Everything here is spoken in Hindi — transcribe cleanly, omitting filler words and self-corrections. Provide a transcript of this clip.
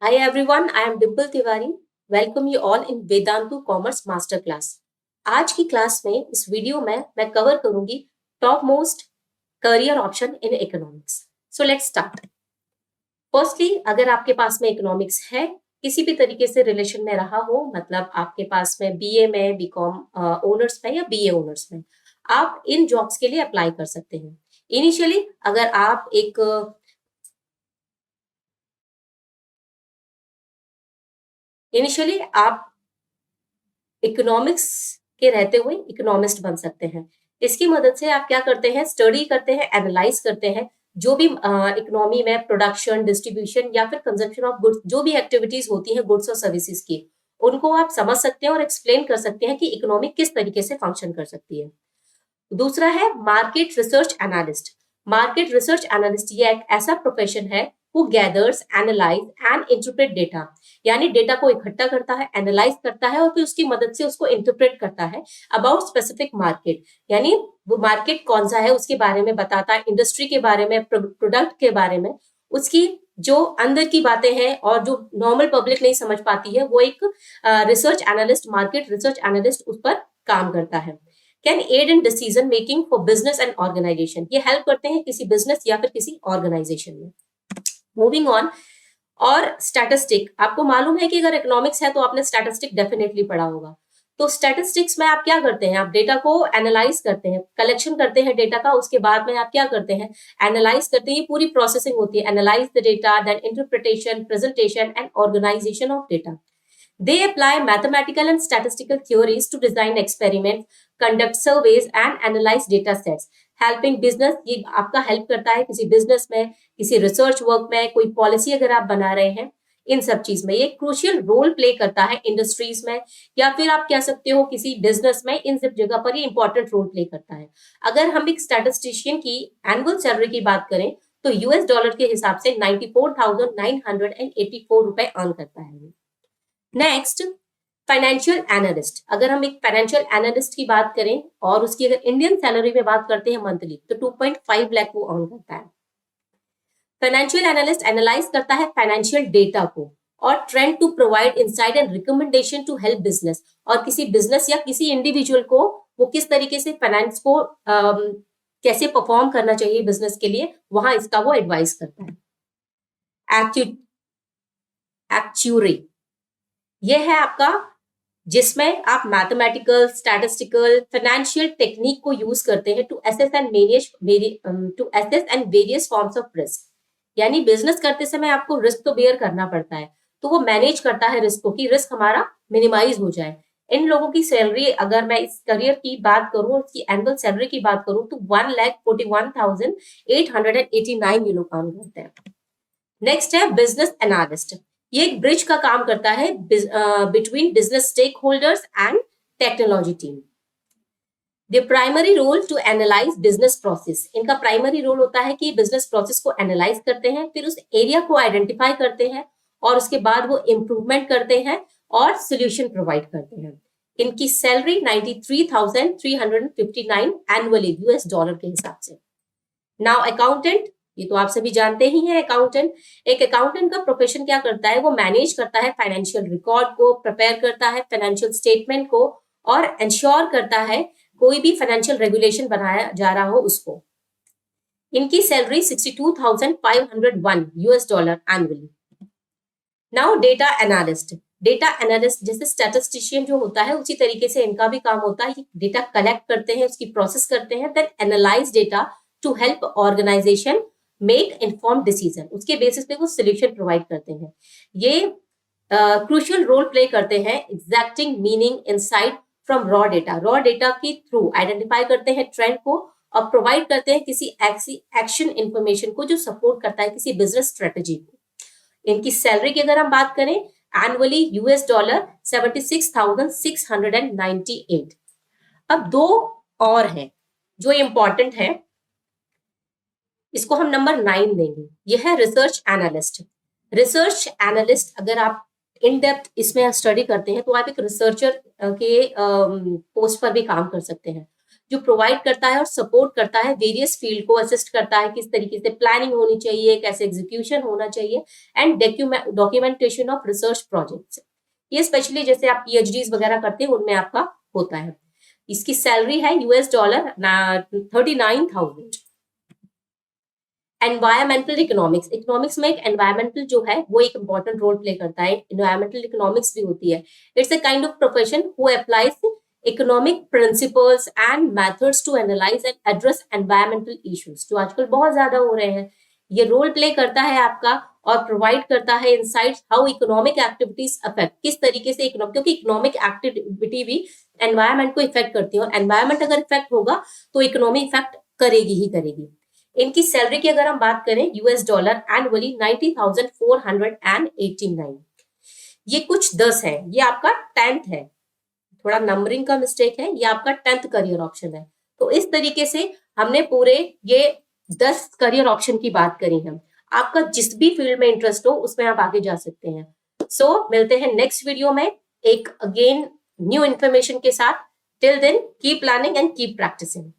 Hi everyone, I am Dimple Tiwari. Welcome you all in Vedantu Commerce Master Class. आज की क्लास में इस वीडियो में मैं कवर करूंगी top most career option in economics. So let's start. Firstly, अगर आपके पास में इकोनॉमिक्स है, किसी भी तरीके से रिलेशन में रहा हो, मतलब आपके पास में बीए में, बीकॉम ऑनर्स में या बीए ऑनर्स में, आप इन जॉब्स के लिए अप्लाई कर सकते हैं. इनिशियली अगर आप इकोनॉमिक्स के रहते हुए इकोनॉमिस्ट बन सकते हैं. इसकी मदद से आप क्या करते हैं, स्टडी करते हैं, एनालाइज करते हैं जो भी इकोनॉमी में प्रोडक्शन, डिस्ट्रीब्यूशन या फिर कंजप्शन ऑफ गुड्स, जो भी एक्टिविटीज होती हैं गुड्स और सर्विसेज की, उनको आप समझ सकते हैं और एक्सप्लेन कर सकते हैं कि इकोनॉमी किस तरीके से फंक्शन कर सकती है. दूसरा है market research analyst. Market research analyst ये एक ऐसा प्रोफेशन है who gathers, analyze and interpret data. यानी डेटा को इकट्ठा करता है, एनालाइज करता है और फिर उसकी मदद से उसको इंटरप्रेट करता है अबाउट स्पेसिफिक मार्केट. यानी वो मार्केट कौन सा है उसके बारे में बताता है, इंडस्ट्री के बारे में, प्रोडक्ट के बारे में, उसकी जो अंदर की बातें हैं और जो नॉर्मल पब्लिक नहीं समझ पाती है, वो एक research analyst, market research analyst उस पर काम करता है. Can aid in decision making for business and organization. ये हेल्प करते हैं किसी बिजनेस या फिर किसी ऑर्गेनाइजेशन में. Moving on. और स्टैटिस्टिक, आपको मालूम है कि अगर इकोनॉमिक्स है तो आपने स्टैटिस्टिक डेफिनेटली पढ़ा होगा. तो स्टैटिस्टिक्स में आप क्या करते हैं, आप डेटा को एनालाइज करते हैं, कलेक्शन करते हैं डेटा का, उसके बाद में आप क्या करते हैं, एनालाइज करते हैं. ये पूरी प्रोसेसिंग होती है, analyse the data, then interpretation, presentation and organization of data. They apply mathematical and statistical theories to design experiments, conduct surveys and analyze data sets. Helping business, ये आपका हेल्प करता है किसी बिजनेस में, किसी रिसर्च वर्क में, कोई पॉलिसी अगर आप बना रहे हैं, इन सब चीज में ये क्रूशियल रोल प्ले करता है. इंडस्ट्रीज में या फिर आप कह सकते हो किसी बिजनेस में, इन सब जगह पर ये इंपॉर्टेंट रोल प्ले करता है. अगर हम एक स्टैटिस्टिशियन की एनुअल सैलरी की बात करें तो यूएस डॉलर के हिसाब से 94,984 रुपए अर्न करता है. Next, financial analyst. अगर हम एक फाइनेंशियल एनालिस्ट की बात करें और उसकी अगर इंडियन सैलरी में बात करते हैं मंथली, तो 2.5 लाख वो अर्न करता है. फाइनेंशियल एनालिस्ट एनालाइज करता है फाइनेंशियल डेटा को और trend to provide insight and recommendation to help business. और किसी बिजनेस या किसी इंडिविजुअल को वो किस तरीके से फाइनेंस को कैसे परफॉर्म करना चाहिए बिजनेस के लिए, वहां इसका वो एडवाइस करता है. एक्चुअरी, ये है आपका जिसमें आप मैथमेटिकल, स्टैटिस्टिकल, फाइनेंशियल टेक्निक को यूज करते हैं to assess and various forms of risk. यानी बिजनेस करते समय आपको रिस्क तो बेयर करना पड़ता है, तो वो मैनेज करता है रिस्क को कि रिस्क हमारा मिनिमाइज हो जाए. इन लोगों की सैलरी, अगर मैं इस करियर की बात करूं, इसकी एनुअल सैलरी की बात करूं, तो 1,41,889 ये लोग काम करते हैं. नेक्स्ट है बिजनेस एनालिस्ट. ये एक ब्रिज का काम करता है between business stakeholders and technology team. The primary role to analyse business process. इनका प्राइमरी रोल होता है कि बिजनेस प्रोसेस को एनालाइज करते हैं, फिर उस एरिया को आइडेंटिफाई करते हैं और उसके बाद वो इम्प्रूवमेंट करते हैं और सोल्यूशन प्रोवाइड करते हैं. इनकी सैलरी 93,359 एनुअली यूएस डॉलर के हिसाब से. नाउ अकाउंटेंट, ये तो आप सभी जानते ही हैं. अकाउंटेंट, एक अकाउंटेंट का प्रोफेशन क्या करता है, वो मैनेज करता है फाइनेंशियल रिकॉर्ड को, प्रिपेयर करता है फाइनेंशियल स्टेटमेंट को और इंश्योर करता है कोई भी फाइनेंशियल रेगुलेशन बनाया जा रहा हो उसको. इनकी salary 62,501 US dollar annually. Now data analyst. Data analyst जैसे स्टैटिस्टिशियन जो होता है उसी तरीके से इनका भी काम होता है. डेटा कलेक्ट करते हैं, उसकी प्रोसेस करते हैं, then analyse data to help organization make inform decision. उसके बेसिस पे वो सोल्यूशन प्रोवाइड करते हैं. ये क्रूशियल रोल प्ले करते हैं एग्जैक्टिंग meaning insight from raw data. Raw data के थ्रू आइडेंटिफाई करते हैं ट्रेंड को और प्रोवाइड करते हैं किसी एक्शन इंफॉर्मेशन को जो सपोर्ट करता है किसी बिजनेस स्ट्रेटेजी को. इनकी सैलरी की अगर हम बात करें एनुअली यूएस डॉलर 76,698. अब दो और हैं जो इंपॉर्टेंट है, इसको हम नंबर 9 देंगे. यह है रिसर्च एनालिस्ट. रिसर्च एनालिस्ट अगर आप इन डेप्थ इसमें स्टडी करते हैं तो आप एक रिसर्चर के पोस्ट पर भी काम कर सकते हैं. जो प्रोवाइड करता है और सपोर्ट करता है वेरियस फील्ड को, असिस्ट करता है किस तरीके से प्लानिंग होनी चाहिए, कैसे एग्जीक्यूशन होना चाहिए, and documentation of research projects. ये स्पेशली जैसे आप पीएचडीज वगैरह करते हैं उनमें आपका होता है। इसकी सैलरी है $39,000। एनवायरमेंटल इकोनॉमिक्स, इकोनॉमिक्स में एक एनवायरमेंटल जो है वो एक इंपॉर्टेंट रोल प्ले करता है, एनवायरमेंटल इकोनॉमिक्स भी होती है। It's a kind of profession who applies economic principles and methods to analyse and address environmental issues, जो आजकल बहुत ज्यादा हो रहे हैं। ये रोल प्ले करता है आपका और प्रोवाइड करता है insights how economic activities affect, किस तरीके से क्योंकि इकोनॉमिक एक्टिविटी भी एनवायरमेंट को इफेक्ट करती है, और एनवायरमेंट अगर इफेक्ट होगा तो इकोनॉमी इफेक्ट करेगी ही करेगी। इनकी सैलरी की अगर हम बात करें $, एनुअली 90,489। ये कुछ 10 है, ये आपका 10th है, थोड़ा नंबरिंग का मिस्टेक है, ये आपका 10th करियर ऑप्शन है। तो इस तरीके से हमने पूरे ये 10 करियर ऑप्शन की बात करी है। आपका जिस भी फील्ड में इंटरेस्ट हो उसमें आप आगे जा सकते हैं। सो मिलते हैं नेक्स्ट वीडियो में एक अगेन न्यू इन्फॉर्मेशन के साथ। Till then keep planning and keep practising.